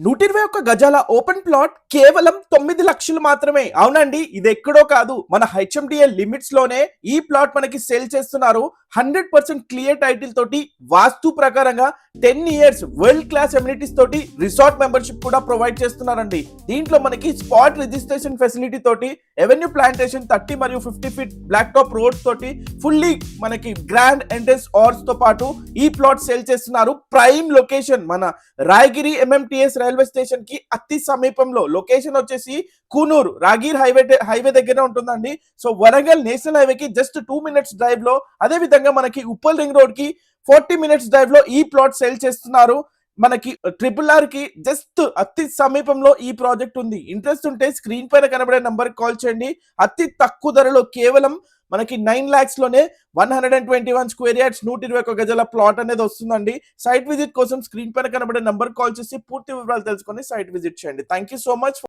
121 గజాల open plot కేవలం 9 లక్షలు మాత్రమే. అవునండి, ఇది ఎక్కడో కాదు, మన హెచ్ఎండిఎల్ లిమిట్స్ లోనే ఈ ప్లాట్ మనకి సేల్ చేస్తున్నారు. 100% క్లియర్ టైటిల్ తోటి, వాస్తు ప్రకారంగా 10 ఇయర్స్ వరల్డ్ క్లాస్ ఎమ్యూనిటీస్ తోటి రిసార్ట్ మెంబర్షిప్ కూడా ప్రొవైడ్ చేస్తున్నారండి. దీంట్లో మనకి స్పాట్ రిజిస్ట్రేషన్ ఫెసిలిటీ తోటి, ఎవెన్యూ ప్లాంటేషన్ 30 మరియు 50 ఫీట్ బ్లాక్ టాప్ రోడ్స్ తోటి ఫుల్లీ మనకి గ్రాండ్ ఎంట్రన్స్ ఆర్స్ తో పాటు ఈ ప్లాట్ సేల్ చేస్తున్నారు. ప్రైమ్ లొకేషన్ మన రాయగిరి ఎంఎంటిఎస్ రైల్వే స్టేషన్ కి అతి సమీపంలో. లొకేషన్ వచ్చేసి కూనూరు రాగిర్ హైవే దగ్గర ఉంటుందండి. సో వరంగల్ నేషనల్ హైవే కి జస్ట్ 2 మినిట్స్ డ్రైవ్ లో, అదే విధంగా మనకి ఉప్పల్ రింగ్ రోడ్ కి 40 మినిట్స్ డ్రైవ్ లో ఈ ప్లాట్ సేల్ చేస్తున్నారు. మనకి RRR కి జస్ట్ అతి సమీపంలో ఈ ప్రాజెక్ట్ ఉంది. ఇంట్రెస్ట్ ఉంటే స్క్రీన్ పైన కనబడే నంబర్ కాల్ చేయండి. అతి తక్కువ ధరలో కేవలం మనకి 9 lakhs లోనే 121 స్క్వేర్ యార్డ్స్ 121 గజాల ప్లాట్ అనేది వస్తుందండి. సైట్ విజిట్ కోసం స్క్రీన్ పైన కనబడే నంబర్ కాల్ చేసి పూర్తి వివరాలు తెలుసుకొని సైట్ విజిట్ చేయండి. Thank you so much.